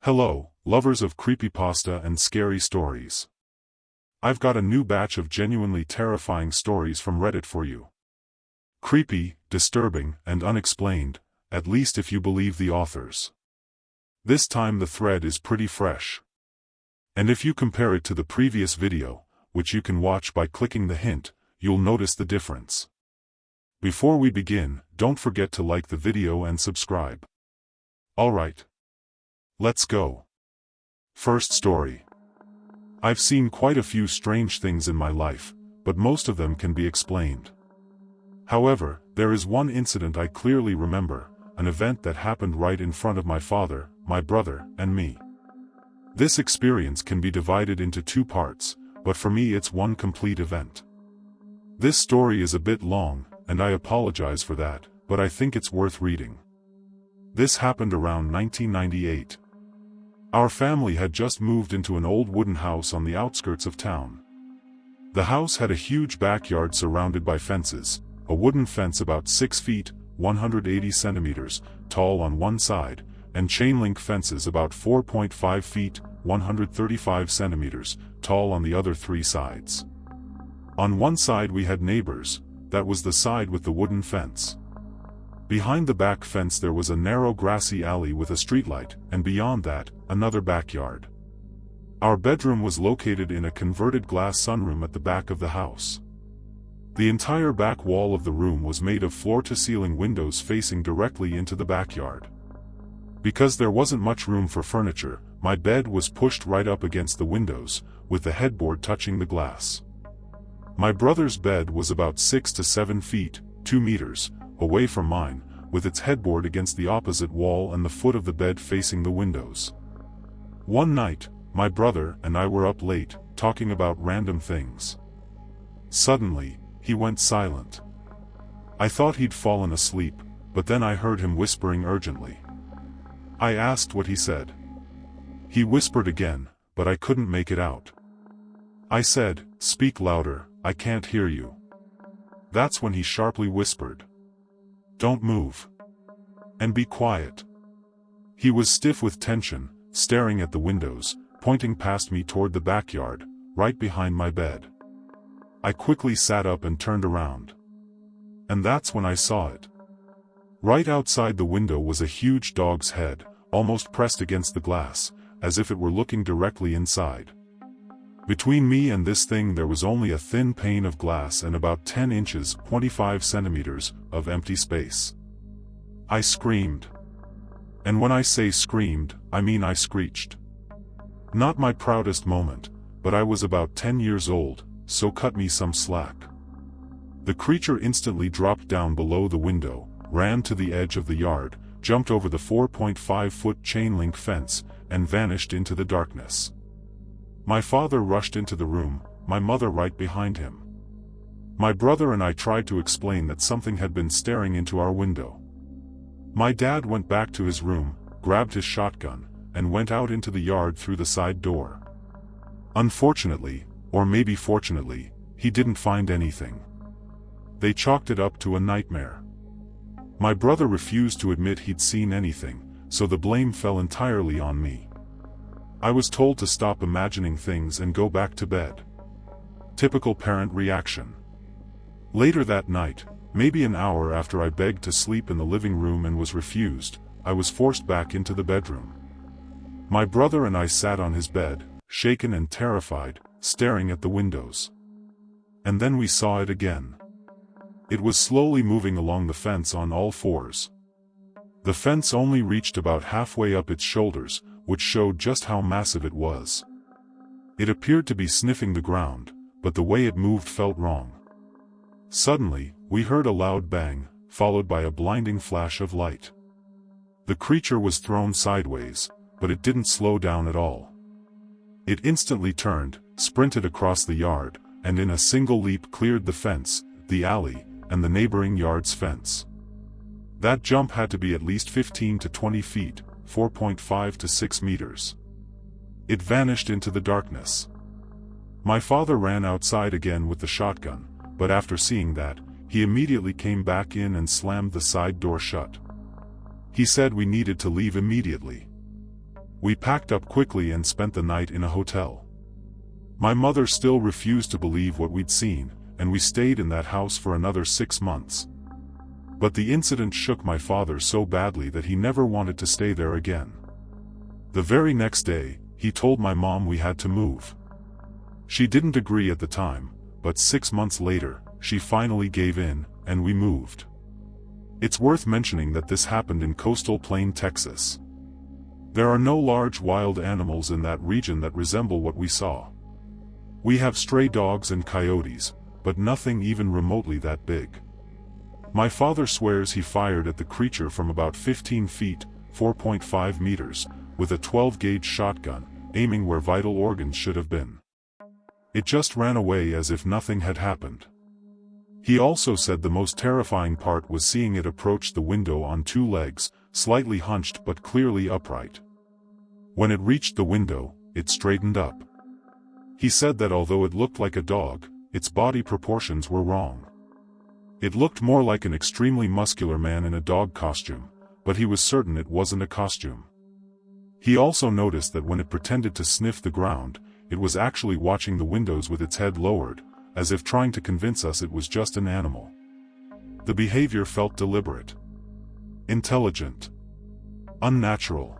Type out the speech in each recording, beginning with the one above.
Hello, lovers of creepypasta and scary stories. I've got a new batch of genuinely terrifying stories from Reddit for you. Creepy, disturbing, and unexplained, at least if you believe the authors. This time the thread is pretty fresh. And if you compare it to the previous video, which you can watch by clicking the hint, you'll notice the difference. Before we begin, don't forget to like the video and subscribe. Alright. Let's go. First story. I've seen quite a few strange things in my life, but most of them can be explained. However, there is one incident I clearly remember, an event that happened right in front of my father, my brother, and me. This experience can be divided into two parts, but for me it's one complete event. This story is a bit long, and I apologize for that, but I think it's worth reading. This happened around 1998. Our family had just moved into an old wooden house on the outskirts of town. The house had a huge backyard surrounded by fences, a wooden fence about 6 feet, 180 centimeters, tall on one side, and chain-link fences about 4.5 feet, 135 centimeters, tall on the other three sides. On one side we had neighbors, that was the side with the wooden fence. Behind the back fence there was a narrow grassy alley with a streetlight, and beyond that, another backyard. Our bedroom was located in a converted glass sunroom at the back of the house. The entire back wall of the room was made of floor-to-ceiling windows facing directly into the backyard. Because there wasn't much room for furniture, my bed was pushed right up against the windows, with the headboard touching the glass. My brother's bed was about 6 to 7 feet, 2 meters, away from mine, with its headboard against the opposite wall and the foot of the bed facing the windows. One night, my brother and I were up late, talking about random things. Suddenly, he went silent. I thought he'd fallen asleep, but then I heard him whispering urgently. I asked what he said. He whispered again, but I couldn't make it out. I said, "Speak louder, I can't hear you." That's when he sharply whispered, "Don't move. And be quiet." He was stiff with tension, staring at the windows, pointing past me toward the backyard, right behind my bed. I quickly sat up and turned around. And that's when I saw it. Right outside the window was a huge dog's head, almost pressed against the glass, as if it were looking directly inside. Between me and this thing there was only a thin pane of glass and about 10 inches, 25 centimeters, of empty space. I screamed. And when I say screamed, I mean I screeched. Not my proudest moment, but I was about 10 years old, so cut me some slack. The creature instantly dropped down below the window, ran to the edge of the yard, jumped over the 4.5-foot chain-link fence, and vanished into the darkness. My father rushed into the room, my mother right behind him. My brother and I tried to explain that something had been staring into our window. My dad went back to his room, grabbed his shotgun, and went out into the yard through the side door. Unfortunately, or maybe fortunately, he didn't find anything. They chalked it up to a nightmare. My brother refused to admit he'd seen anything, so the blame fell entirely on me. I was told to stop imagining things and go back to bed. Typical parent reaction. Later that night, maybe an hour after I begged to sleep in the living room and was refused, I was forced back into the bedroom. My brother and I sat on his bed, shaken and terrified, staring at the windows. And then we saw it again. It was slowly moving along the fence on all fours. The fence only reached about halfway up its shoulders, which showed just how massive it was. It appeared to be sniffing the ground, but the way it moved felt wrong. Suddenly, we heard a loud bang, followed by a blinding flash of light. The creature was thrown sideways, but it didn't slow down at all. It instantly turned, sprinted across the yard, and in a single leap cleared the fence, the alley, and the neighboring yard's fence. That jump had to be at least 15 to 20 feet, 4.5 to 6 meters. It vanished into the darkness. My father ran outside again with the shotgun, but after seeing that, he immediately came back in and slammed the side door shut. He said we needed to leave immediately. We packed up quickly and spent the night in a hotel. My mother still refused to believe what we'd seen, and we stayed in that house for another 6 months. But the incident shook my father so badly that he never wanted to stay there again. The very next day, he told my mom we had to move. She didn't agree at the time, but 6 months later, she finally gave in, and we moved. It's worth mentioning that this happened in coastal Plain, Texas. There are no large wild animals in that region that resemble what we saw. We have stray dogs and coyotes, but nothing even remotely that big. My father swears he fired at the creature from about 15 feet, 4.5 meters, with a 12-gauge shotgun, aiming where vital organs should have been. It just ran away as if nothing had happened. He also said the most terrifying part was seeing it approach the window on 2 legs, slightly hunched but clearly upright. When it reached the window, it straightened up. He said that although it looked like a dog, its body proportions were wrong. It looked more like an extremely muscular man in a dog costume, but he was certain it wasn't a costume. He also noticed that when it pretended to sniff the ground, it was actually watching the windows with its head lowered, as if trying to convince us it was just an animal. The behavior felt deliberate, intelligent, unnatural.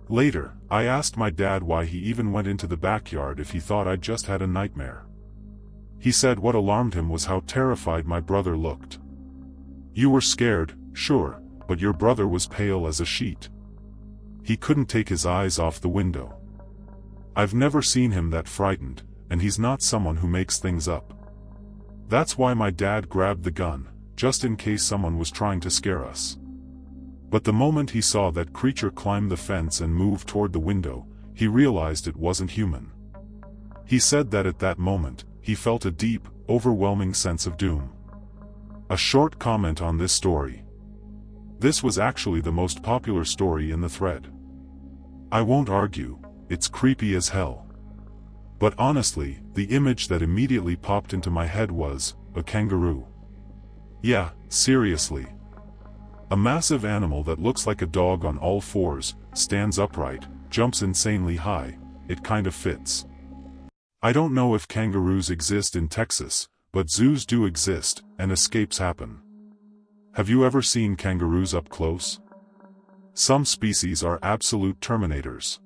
Later, I asked my dad why he even went into the backyard if he thought I'd just had a nightmare. He said what alarmed him was how terrified my brother looked. "You were scared, sure, but your brother was pale as a sheet. He couldn't take his eyes off the window. I've never seen him that frightened, and he's not someone who makes things up." That's why my dad grabbed the gun, just in case someone was trying to scare us. But the moment he saw that creature climb the fence and move toward the window, he realized it wasn't human. He said that at that moment, he felt a deep, overwhelming sense of doom. A short comment on this story. This was actually the most popular story in the thread. I won't argue, it's creepy as hell. But honestly, the image that immediately popped into my head was a kangaroo. Yeah, seriously. A massive animal that looks like a dog on all fours, stands upright, jumps insanely high. It kind of fits. I don't know if kangaroos exist in Texas, but zoos do exist, and escapes happen. Have you ever seen kangaroos up close? Some species are absolute terminators.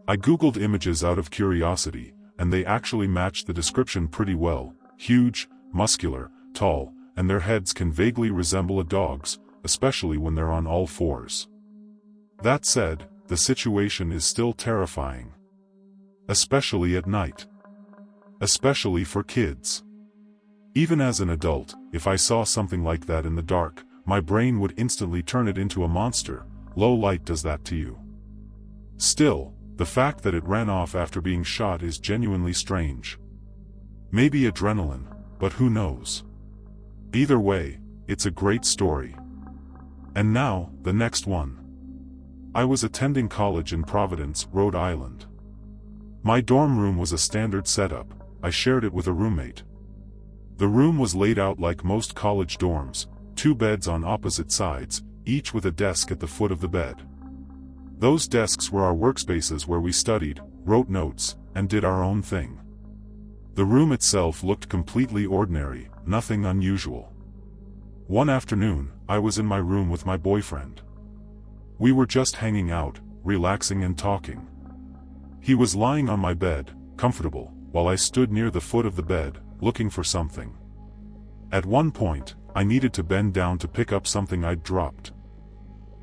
I googled images out of curiosity, and they actually match the description pretty well: huge, muscular, tall, and their heads can vaguely resemble a dog's, especially when they're on all fours. That said, the situation is still terrifying. Especially at night. Especially for kids. Even as an adult, if I saw something like that in the dark, my brain would instantly turn it into a monster. Low light does that to you. Still, the fact that it ran off after being shot is genuinely strange. Maybe adrenaline, but who knows? Either way, it's a great story. And now, the next one. I was attending college in Providence, Rhode Island. My dorm room was a standard setup. I shared it with a roommate. The room was laid out like most college dorms, 2 beds on opposite sides, each with a desk at the foot of the bed. Those desks were our workspaces where we studied, wrote notes, and did our own thing. The room itself looked completely ordinary, nothing unusual. One afternoon, I was in my room with my boyfriend. We were just hanging out, relaxing and talking. He was lying on my bed, comfortable, while I stood near the foot of the bed, looking for something. At one point, I needed to bend down to pick up something I'd dropped.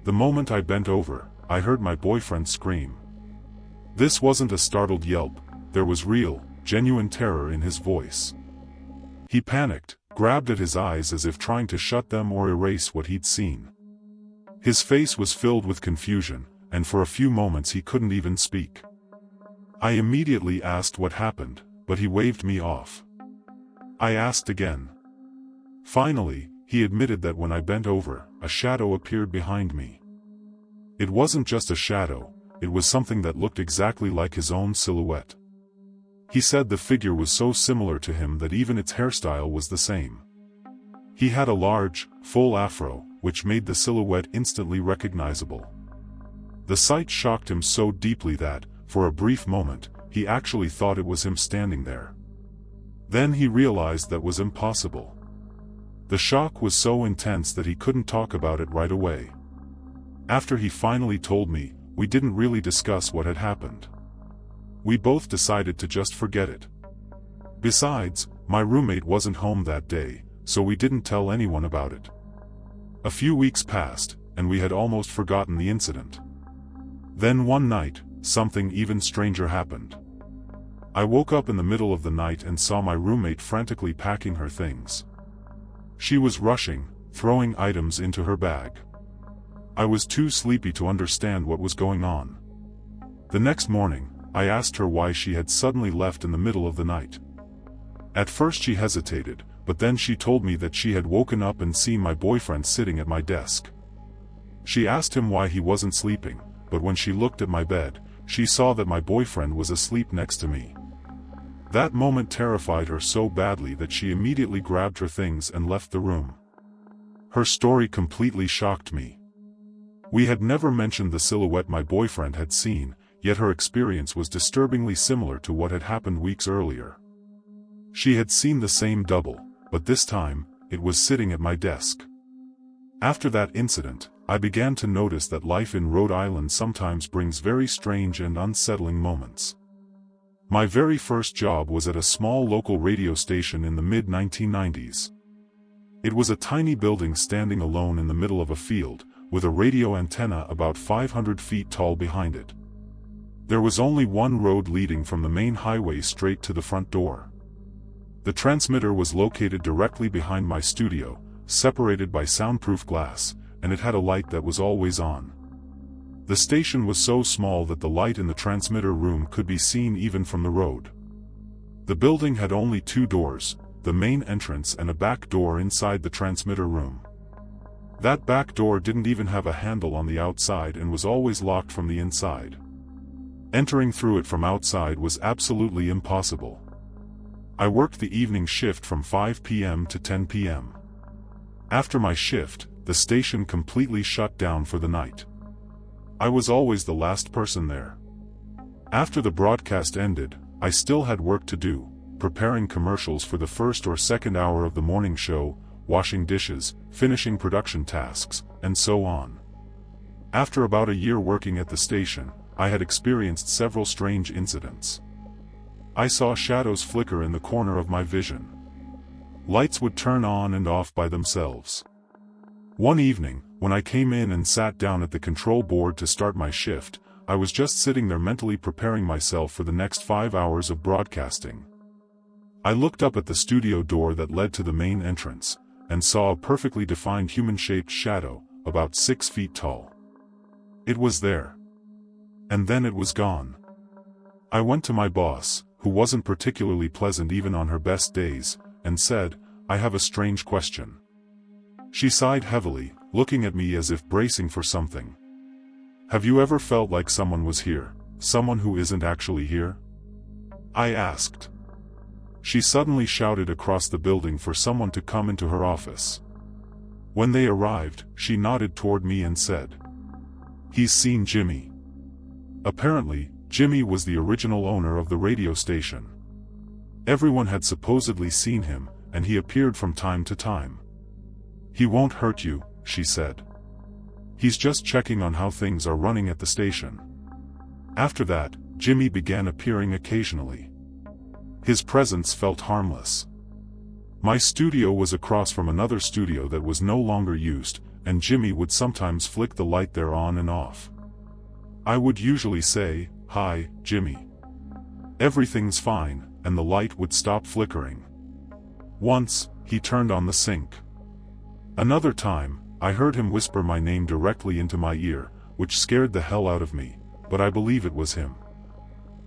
The moment I bent over, I heard my boyfriend scream. This wasn't a startled yelp, there was real, genuine terror in his voice. He panicked, grabbed at his eyes as if trying to shut them or erase what he'd seen. His face was filled with confusion, and for a few moments he couldn't even speak. I immediately asked what happened, but he waved me off. I asked again. Finally, he admitted that when I bent over, a shadow appeared behind me. It wasn't just a shadow, it was something that looked exactly like his own silhouette. He said the figure was so similar to him that even its hairstyle was the same. He had a large, full afro, which made the silhouette instantly recognizable. The sight shocked him so deeply that, for a brief moment, he actually thought it was him standing there. Then he realized that was impossible. The shock was so intense that he couldn't talk about it right away. After he finally told me, we didn't really discuss what had happened. We both decided to just forget it. Besides, my roommate wasn't home that day, so we didn't tell anyone about it. A few weeks passed, and we had almost forgotten the incident. Then one night, something even stranger happened. I woke up in the middle of the night and saw my roommate frantically packing her things. She was rushing, throwing items into her bag. I was too sleepy to understand what was going on. The next morning, I asked her why she had suddenly left in the middle of the night. At first she hesitated, but then she told me that she had woken up and seen my boyfriend sitting at my desk. She asked him why he wasn't sleeping, but when she looked at my bed, she saw that my boyfriend was asleep next to me. That moment terrified her so badly that she immediately grabbed her things and left the room. Her story completely shocked me. We had never mentioned the silhouette my boyfriend had seen, yet her experience was disturbingly similar to what had happened weeks earlier. She had seen the same double, but this time, it was sitting at my desk. After that incident, I began to notice that life in Rhode Island sometimes brings very strange and unsettling moments. My very first job was at a small local radio station in the mid-1990s. It was a tiny building standing alone in the middle of a field, with a radio antenna about 500 feet tall behind it. There was only one road leading from the main highway straight to the front door. The transmitter was located directly behind my studio, separated by soundproof glass, and it had a light that was always on. The station was so small that the light in the transmitter room could be seen even from the road. The building had only two doors, the main entrance and a back door inside the transmitter room. That back door didn't even have a handle on the outside and was always locked from the inside. Entering through it from outside was absolutely impossible. I worked the evening shift from 5 p.m. to 10 p.m. After my shift, the station completely shut down for the night. I was always the last person there. After the broadcast ended, I still had work to do, preparing commercials for the first or second hour of the morning show, washing dishes, finishing production tasks, and so on. After about a year working at the station, I had experienced several strange incidents. I saw shadows flicker in the corner of my vision. Lights would turn on and off by themselves. One evening, when I came in and sat down at the control board to start my shift, I was just sitting there mentally preparing myself for the next 5 hours of broadcasting. I looked up at the studio door that led to the main entrance, and saw a perfectly defined human-shaped shadow, about 6 feet tall. It was there. And then it was gone. I went to my boss, who wasn't particularly pleasant even on her best days, and said, "I have a strange question." She sighed heavily, looking at me as if bracing for something. "Have you ever felt like someone was here, someone who isn't actually here?" I asked. She suddenly shouted across the building for someone to come into her office. When they arrived, she nodded toward me and said, "He's seen Jimmy." Apparently, Jimmy was the original owner of the radio station. Everyone had supposedly seen him, and he appeared from time to time. "He won't hurt you," she said. "He's just checking on how things are running at the station." After that, Jimmy began appearing occasionally. His presence felt harmless. My studio was across from another studio that was no longer used, and Jimmy would sometimes flick the light there on and off. I would usually say, "Hi, Jimmy. Everything's fine," and the light would stop flickering. Once, he turned on the sink. Another time, I heard him whisper my name directly into my ear, which scared the hell out of me, but I believe it was him.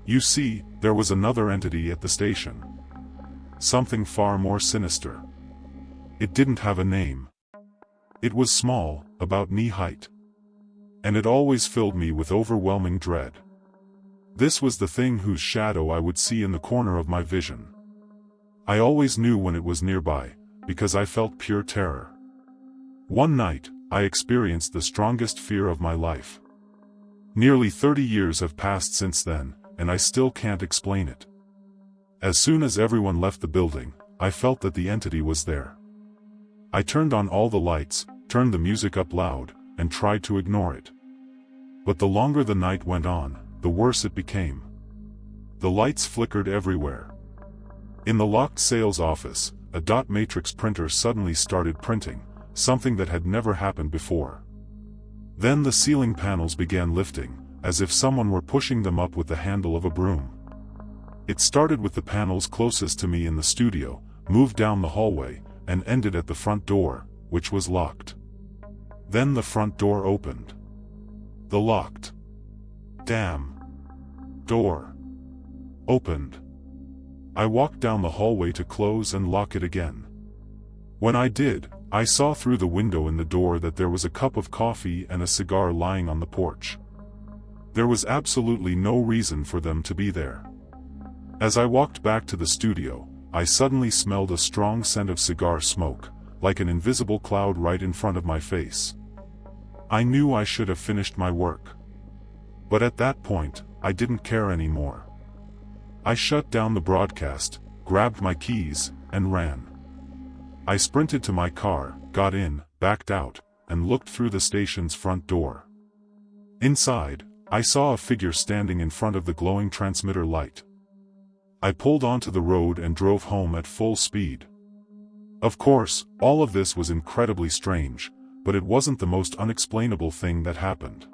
You see, there was another entity at the station. Something far more sinister. It didn't have a name. It was small, about knee height. And it always filled me with overwhelming dread. This was the thing whose shadow I would see in the corner of my vision. I always knew when it was nearby, because I felt pure terror. One night, I experienced the strongest fear of my life. Nearly 30 years have passed since then, and I still can't explain it. As soon as everyone left the building, I felt that the entity was there. I turned on all the lights, turned the music up loud, and tried to ignore it. But the longer the night went on, the worse it became. The lights flickered everywhere. In the locked sales office, a dot matrix printer suddenly started printing, something that had never happened before. Then the ceiling panels began lifting, as if someone were pushing them up with the handle of a broom. It started with the panels closest to me in the studio, moved down the hallway, and ended at the front door, which was locked. Then the front door opened. The locked damn door opened. I walked down the hallway to close and lock it again. When I did, I saw through the window in the door that there was a cup of coffee and a cigar lying on the porch. There was absolutely no reason for them to be there. As I walked back to the studio, I suddenly smelled a strong scent of cigar smoke, like an invisible cloud right in front of my face. I knew I should have finished my work. But at that point, I didn't care anymore. I shut down the broadcast, grabbed my keys, and ran. I sprinted to my car, got in, backed out, and looked through the station's front door. Inside, I saw a figure standing in front of the glowing transmitter light. I pulled onto the road and drove home at full speed. Of course, all of this was incredibly strange, but it wasn't the most unexplainable thing that happened.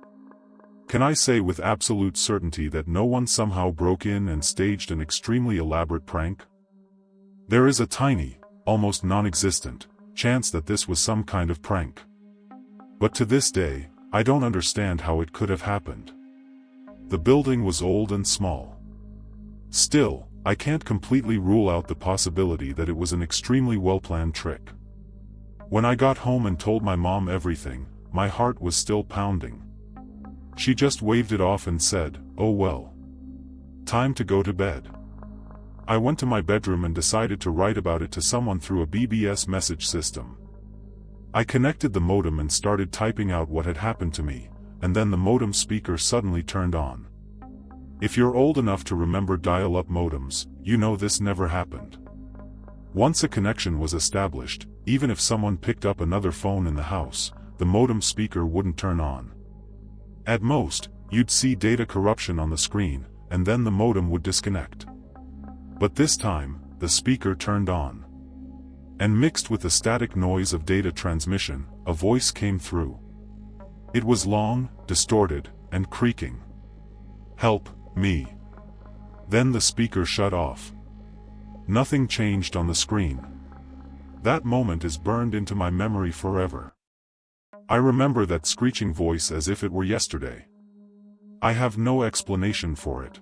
Can I say with absolute certainty that no one somehow broke in and staged an extremely elaborate prank? There is a tiny, almost non-existent, chance that this was some kind of prank. But to this day, I don't understand how it could have happened. The building was old and small. Still, I can't completely rule out the possibility that it was an extremely well-planned trick. When I got home and told my mom everything, my heart was still pounding. She just waved it off and said, "Oh well. Time to go to bed." I went to my bedroom and decided to write about it to someone through a BBS message system. I connected the modem and started typing out what had happened to me, and then the modem speaker suddenly turned on. If you're old enough to remember dial-up modems, you know this never happened. Once a connection was established, even if someone picked up another phone in the house, the modem speaker wouldn't turn on. At most, you'd see data corruption on the screen, and then the modem would disconnect. But this time, the speaker turned on. And mixed with the static noise of data transmission, a voice came through. It was long, distorted, and creaking. "Help me." Then the speaker shut off. Nothing changed on the screen. That moment is burned into my memory forever. I remember that screeching voice as if it were yesterday. I have no explanation for it.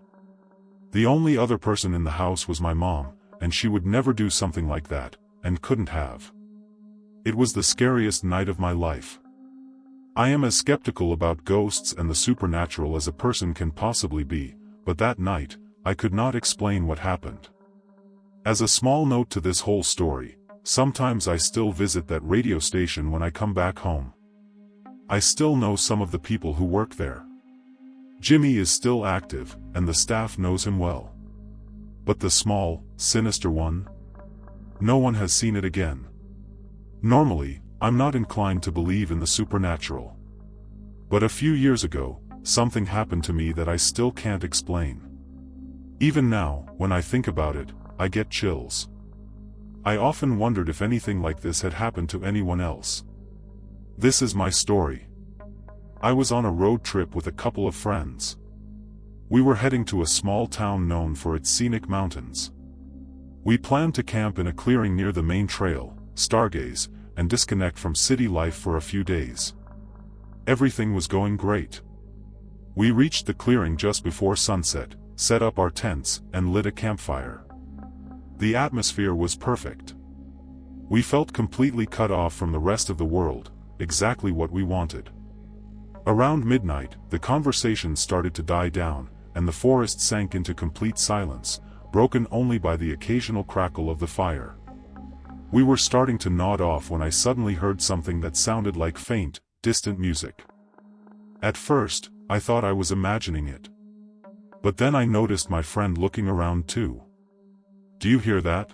The only other person in the house was my mom, and she would never do something like that, and couldn't have. It was the scariest night of my life. I am as skeptical about ghosts and the supernatural as a person can possibly be, but that night, I could not explain what happened. As a small note to this whole story, sometimes I still visit that radio station when I come back home. I still know some of the people who work there. Jimmy is still active, and the staff knows him well. But the small, sinister one? No one has seen it again. Normally, I'm not inclined to believe in the supernatural. But a few years ago, something happened to me that I still can't explain. Even now, when I think about it, I get chills. I often wondered if anything like this had happened to anyone else. This is my story. I was on a road trip with a couple of friends. We were heading to a small town known for its scenic mountains. We planned to camp in a clearing near the main trail, stargaze, and disconnect from city life for a few days. Everything was going great. We reached the clearing just before sunset, set up our tents, and lit a campfire. The atmosphere was perfect. We felt completely cut off from the rest of the world, exactly what we wanted. Around midnight, the conversation started to die down, and the forest sank into complete silence, broken only by the occasional crackle of the fire. We were starting to nod off when I suddenly heard something that sounded like faint, distant music. At first, I thought I was imagining it. But then I noticed my friend looking around too. "Do you hear that?"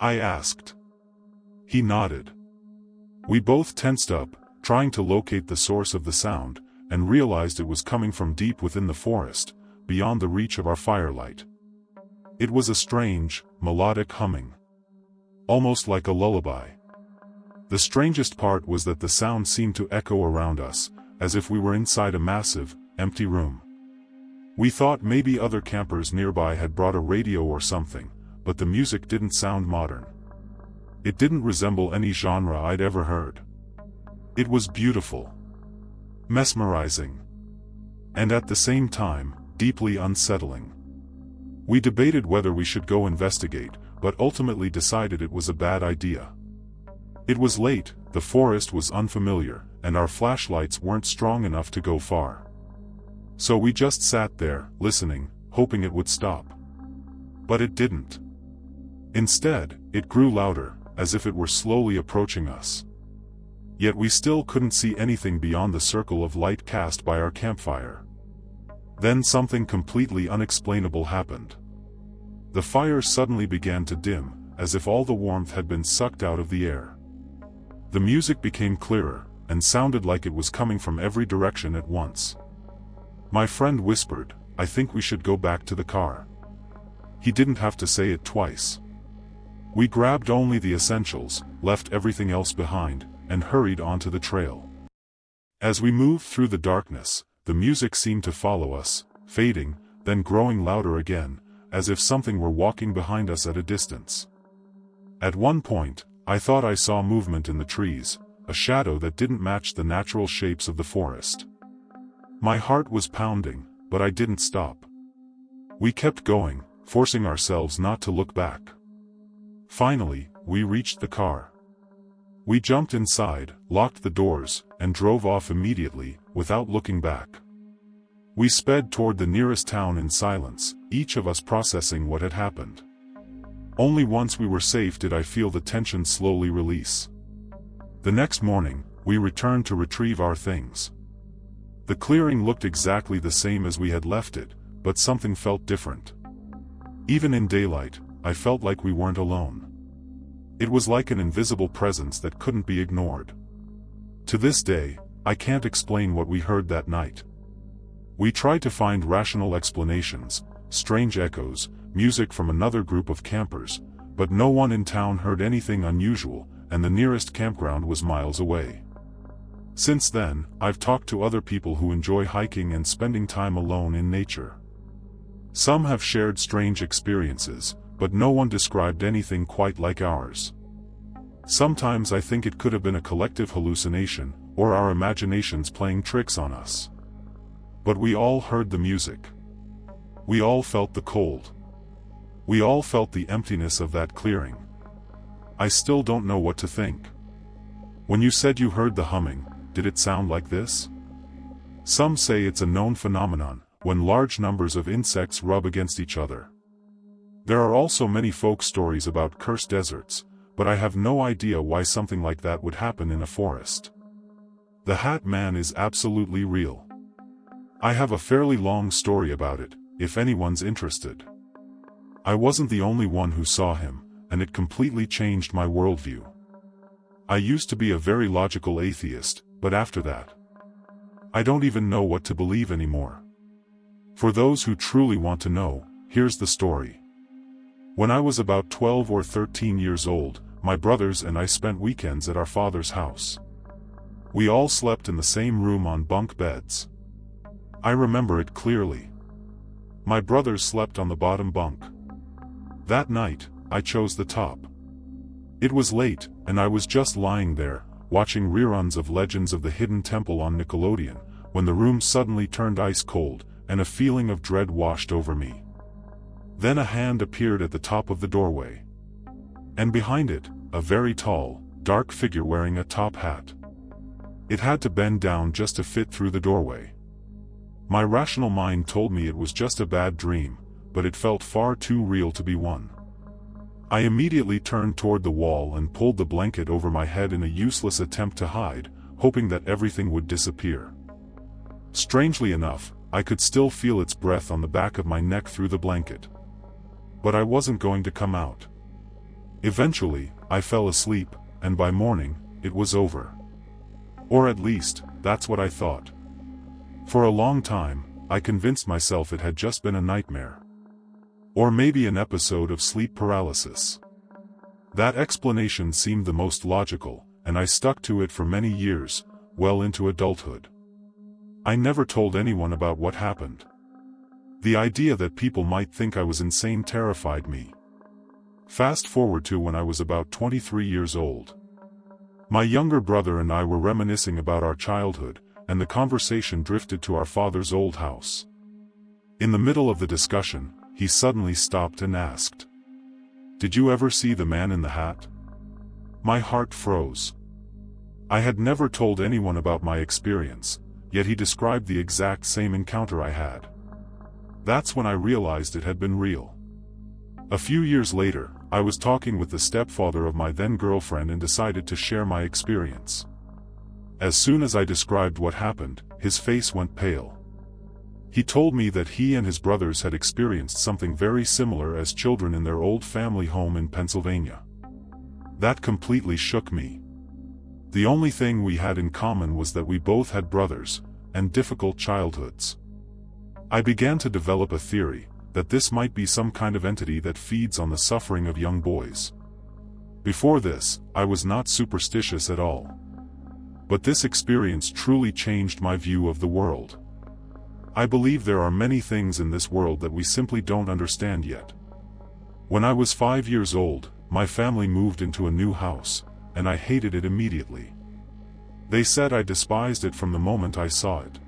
I asked. He nodded. We both tensed up, trying to locate the source of the sound, and realized it was coming from deep within the forest, beyond the reach of our firelight. It was a strange, melodic humming. Almost like a lullaby. The strangest part was that the sound seemed to echo around us, as if we were inside a massive, empty room. We thought maybe other campers nearby had brought a radio or something, but the music didn't sound modern. It didn't resemble any genre I'd ever heard. It was beautiful, mesmerizing, and at the same time, deeply unsettling. We debated whether we should go investigate, but ultimately decided it was a bad idea. It was late, the forest was unfamiliar, and our flashlights weren't strong enough to go far. So we just sat there, listening, hoping it would stop. But it didn't. Instead, it grew louder, as if it were slowly approaching us. Yet we still couldn't see anything beyond the circle of light cast by our campfire. Then something completely unexplainable happened. The fire suddenly began to dim, as if all the warmth had been sucked out of the air. The music became clearer, and sounded like it was coming from every direction at once. My friend whispered, "I think we should go back to the car." He didn't have to say it twice. We grabbed only the essentials, left everything else behind, and hurried onto the trail. As we moved through the darkness, the music seemed to follow us, fading, then growing louder again, as if something were walking behind us at a distance. At one point, I thought I saw movement in the trees, a shadow that didn't match the natural shapes of the forest. My heart was pounding, but I didn't stop. We kept going, forcing ourselves not to look back. Finally, we reached the car. We jumped inside, locked the doors, and drove off immediately, without looking back. We sped toward the nearest town in silence, each of us processing what had happened. Only once we were safe did I feel the tension slowly release. The next morning, we returned to retrieve our things. The clearing looked exactly the same as we had left it, but something felt different. Even in daylight, I felt like we weren't alone. It was like an invisible presence that couldn't be ignored. To this day, I can't explain what we heard that night. We tried to find rational explanations, strange echoes, music from another group of campers, but no one in town heard anything unusual, and the nearest campground was miles away. Since then, I've talked to other people who enjoy hiking and spending time alone in nature. Some have shared strange experiences, but no one described anything quite like ours. Sometimes I think it could have been a collective hallucination, or our imaginations playing tricks on us. But we all heard the music. We all felt the cold. We all felt the emptiness of that clearing. I still don't know what to think. When you said you heard the humming, did it sound like this? Some say it's a known phenomenon, when large numbers of insects rub against each other. There are also many folk stories about cursed deserts, but I have no idea why something like that would happen in a forest. The Hat Man is absolutely real. I have a fairly long story about it, if anyone's interested. I wasn't the only one who saw him, and it completely changed my worldview. I used to be a very logical atheist, but after that, I don't even know what to believe anymore. For those who truly want to know, here's the story. When I was about 12 or 13 years old, my brothers and I spent weekends at our father's house. We all slept in the same room on bunk beds. I remember it clearly. My brothers slept on the bottom bunk. That night, I chose the top. It was late, and I was just lying there, watching reruns of Legends of the Hidden Temple on Nickelodeon, when the room suddenly turned ice cold, and a feeling of dread washed over me. Then a hand appeared at the top of the doorway. And behind it, a very tall, dark figure wearing a top hat. It had to bend down just to fit through the doorway. My rational mind told me it was just a bad dream, but it felt far too real to be one. I immediately turned toward the wall and pulled the blanket over my head in a useless attempt to hide, hoping that everything would disappear. Strangely enough, I could still feel its breath on the back of my neck through the blanket. But I wasn't going to come out. Eventually, I fell asleep, and by morning, it was over. Or at least, that's what I thought. For a long time, I convinced myself it had just been a nightmare. Or maybe an episode of sleep paralysis. That explanation seemed the most logical, and I stuck to it for many years, well into adulthood. I never told anyone about what happened. The idea that people might think I was insane terrified me. Fast forward to when I was about 23 years old. My younger brother and I were reminiscing about our childhood, and the conversation drifted to our father's old house. In the middle of the discussion, he suddenly stopped and asked, "Did you ever see the man in the hat?" My heart froze. I had never told anyone about my experience, yet he described the exact same encounter I had. That's when I realized it had been real. A few years later, I was talking with the stepfather of my then-girlfriend and decided to share my experience. As soon as I described what happened, his face went pale. He told me that he and his brothers had experienced something very similar as children in their old family home in Pennsylvania. That completely shook me. The only thing we had in common was that we both had brothers, and difficult childhoods. I began to develop a theory that this might be some kind of entity that feeds on the suffering of young boys. Before this, I was not superstitious at all. But this experience truly changed my view of the world. I believe there are many things in this world that we simply don't understand yet. When I was 5 years old, my family moved into a new house, and I hated it immediately. They said I despised it from the moment I saw it.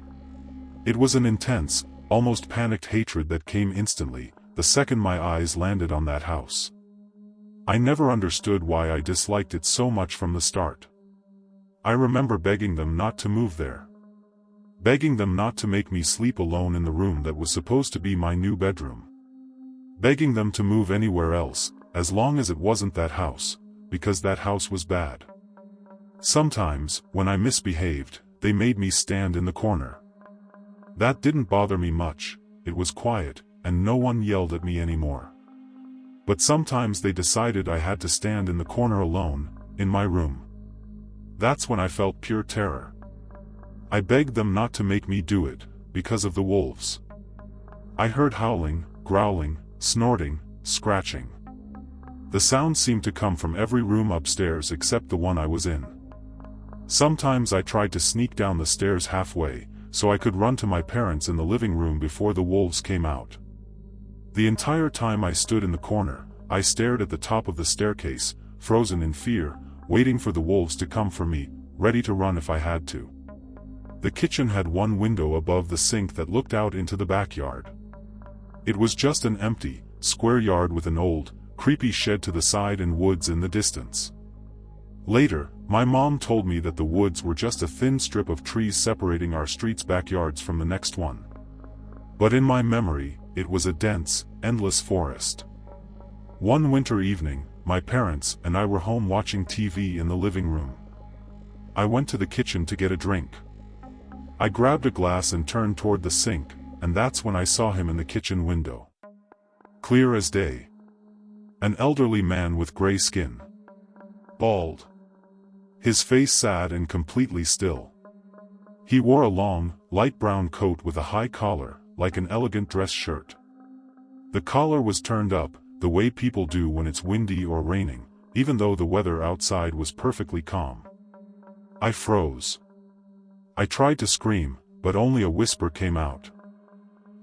It was an intense, almost panicked hatred that came instantly, the second my eyes landed on that house. I never understood why I disliked it so much from the start. I remember begging them not to move there. Begging them not to make me sleep alone in the room that was supposed to be my new bedroom. Begging them to move anywhere else, as long as it wasn't that house, because that house was bad. Sometimes, when I misbehaved, they made me stand in the corner. That didn't bother me much, it was quiet, and no one yelled at me anymore. But sometimes they decided I had to stand in the corner alone, in my room. That's when I felt pure terror. I begged them not to make me do it, because of the wolves. I heard howling, growling, snorting, scratching. The sounds seemed to come from every room upstairs except the one I was in. Sometimes I tried to sneak down the stairs halfway, so I could run to my parents in the living room before the wolves came out. The entire time I stood in the corner, I stared at the top of the staircase, frozen in fear, waiting for the wolves to come for me, ready to run if I had to. The kitchen had one window above the sink that looked out into the backyard. It was just an empty, square yard with an old, creepy shed to the side and woods in the distance. Later, my mom told me that the woods were just a thin strip of trees separating our street's backyards from the next one. But in my memory, it was a dense, endless forest. One winter evening, my parents and I were home watching TV in the living room. I went to the kitchen to get a drink. I grabbed a glass and turned toward the sink, and that's when I saw him in the kitchen window. Clear as day. An elderly man with gray skin. Bald. His face sad and completely still. He wore a long, light brown coat with a high collar, like an elegant dress shirt. The collar was turned up, the way people do when it's windy or raining, even though the weather outside was perfectly calm. I froze. I tried to scream, but only a whisper came out.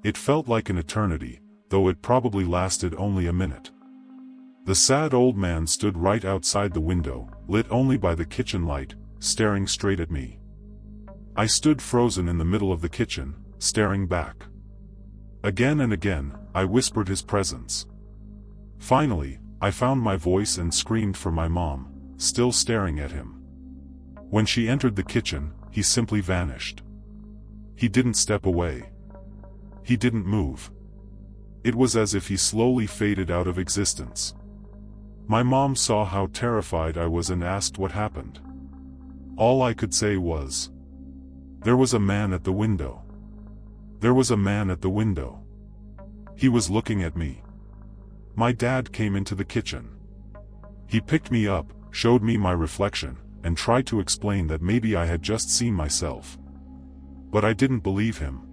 It felt like an eternity, though it probably lasted only a minute. The sad old man stood right outside the window, lit only by the kitchen light, staring straight at me. I stood frozen in the middle of the kitchen, staring back. Again and again, I whispered his presence. Finally, I found my voice and screamed for my mom, still staring at him. When she entered the kitchen, he simply vanished. He didn't step away. He didn't move. It was as if he slowly faded out of existence. My mom saw how terrified I was and asked what happened. All I could say was, "There was a man at the window." There was a man at the window. He was looking at me. My dad came into the kitchen. He picked me up, showed me my reflection, and tried to explain that maybe I had just seen myself. But I didn't believe him.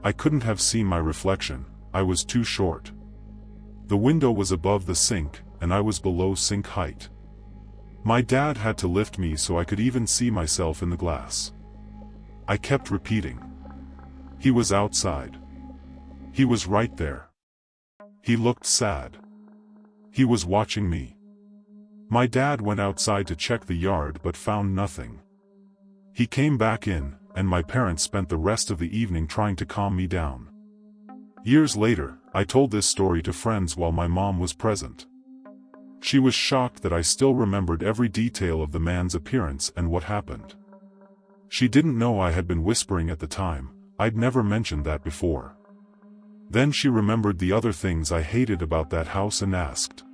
I couldn't have seen my reflection, I was too short. The window was above the sink, and I was below sink height. My dad had to lift me so I could even see myself in the glass. I kept repeating. He was outside. He was right there. He looked sad. He was watching me. My dad went outside to check the yard but found nothing. He came back in, and my parents spent the rest of the evening trying to calm me down. Years later, I told this story to friends while my mom was present. She was shocked that I still remembered every detail of the man's appearance and what happened. She didn't know I had been whispering at the time, I'd never mentioned that before. Then she remembered the other things I hated about that house and asked,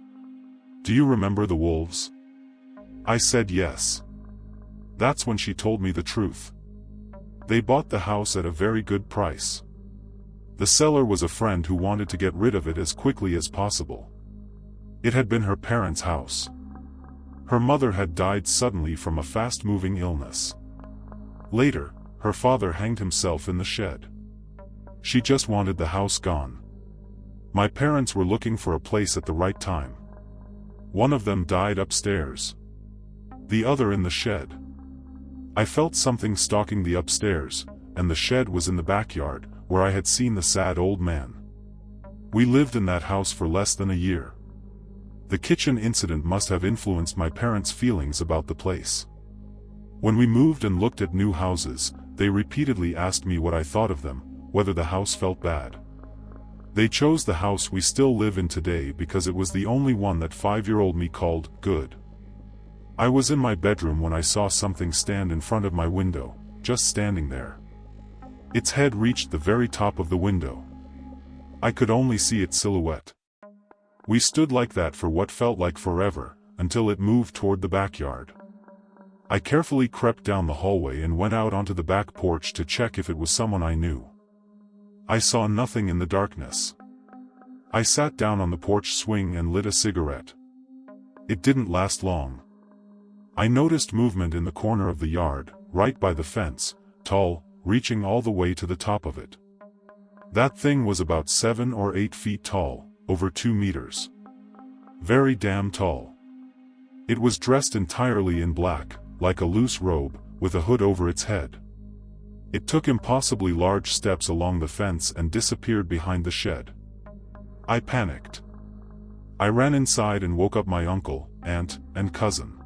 "Do you remember the wolves?" I said yes. That's when she told me the truth. They bought the house at a very good price. The seller was a friend who wanted to get rid of it as quickly as possible. It had been her parents' house. Her mother had died suddenly from a fast-moving illness. Later, her father hanged himself in the shed. She just wanted the house gone. My parents were looking for a place at the right time. One of them died upstairs. The other in the shed. I felt something stalking the upstairs, and the shed was in the backyard, where I had seen the sad old man. We lived in that house for less than a year. The kitchen incident must have influenced my parents' feelings about the place. When we moved and looked at new houses, they repeatedly asked me what I thought of them, whether the house felt bad. They chose the house we still live in today because it was the only one that 5-year-old me called good. I was in my bedroom when I saw something stand in front of my window, just standing there. Its head reached the very top of the window. I could only see its silhouette. We stood like that for what felt like forever, until it moved toward the backyard. I carefully crept down the hallway and went out onto the back porch to check if it was someone I knew. I saw nothing in the darkness. I sat down on the porch swing and lit a cigarette. It didn't last long. I noticed movement in the corner of the yard, right by the fence, tall, reaching all the way to the top of it. That thing was about 7 or 8 feet tall, over 2 meters. Very damn tall. It was dressed entirely in black, like a loose robe, with a hood over its head. It took impossibly large steps along the fence and disappeared behind the shed. I panicked. I ran inside and woke up my uncle, aunt, and cousin.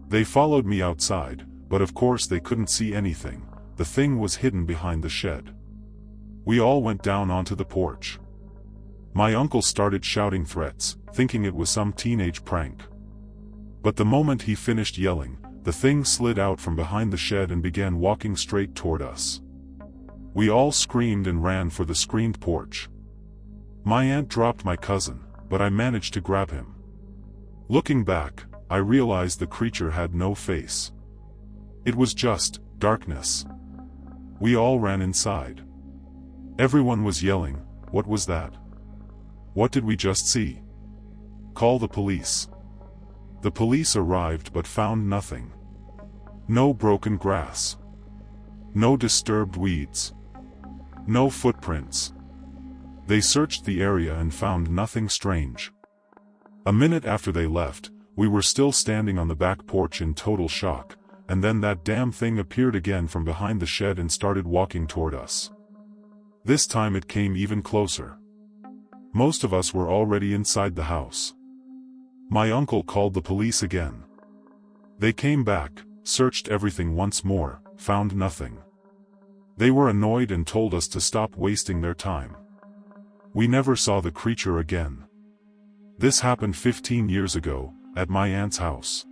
They followed me outside, but of course they couldn't see anything. The thing was hidden behind the shed. We all went down onto the porch. My uncle started shouting threats, thinking it was some teenage prank. But the moment he finished yelling, the thing slid out from behind the shed and began walking straight toward us. We all screamed and ran for the screened porch. My aunt dropped my cousin, but I managed to grab him. Looking back, I realized the creature had no face. It was just darkness. We all ran inside. Everyone was yelling, "What was that? What did we just see? Call the police." The police arrived but found nothing. No broken grass. No disturbed weeds. No footprints. They searched the area and found nothing strange. A minute after they left, we were still standing on the back porch in total shock, and then that damn thing appeared again from behind the shed and started walking toward us. This time it came even closer. Most of us were already inside the house. My uncle called the police again. They came back, searched everything once more, found nothing. They were annoyed and told us to stop wasting their time. We never saw the creature again. This happened 15 years ago, at my aunt's house.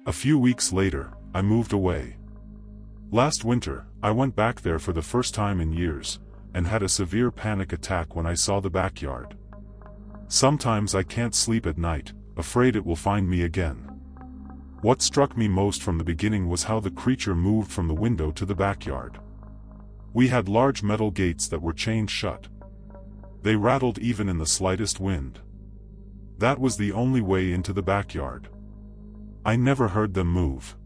A few weeks later, I moved away. Last winter, I went back there for the first time in years, and had a severe panic attack when I saw the backyard. Sometimes I can't sleep at night, afraid it will find me again. What struck me most from the beginning was how the creature moved from the window to the backyard. We had large metal gates that were chained shut. They rattled even in the slightest wind. That was the only way into the backyard. I never heard them move.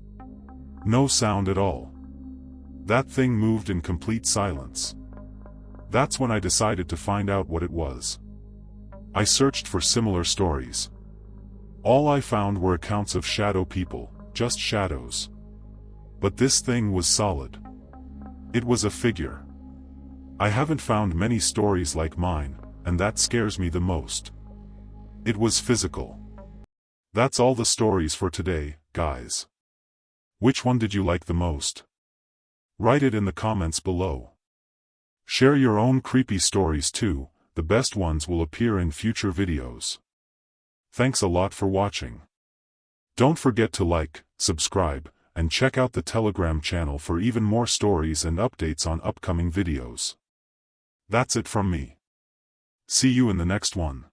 No sound at all. That thing moved in complete silence. That's when I decided to find out what it was. I searched for similar stories. All I found were accounts of shadow people, just shadows. But this thing was solid. It was a figure. I haven't found many stories like mine, and that scares me the most. It was physical. That's all the stories for today, guys. Which one did you like the most? Write it in the comments below. Share your own creepy stories too, the best ones will appear in future videos. Thanks a lot for watching. Don't forget to like, subscribe, and check out the Telegram channel for even more stories and updates on upcoming videos. That's it from me. See you in the next one.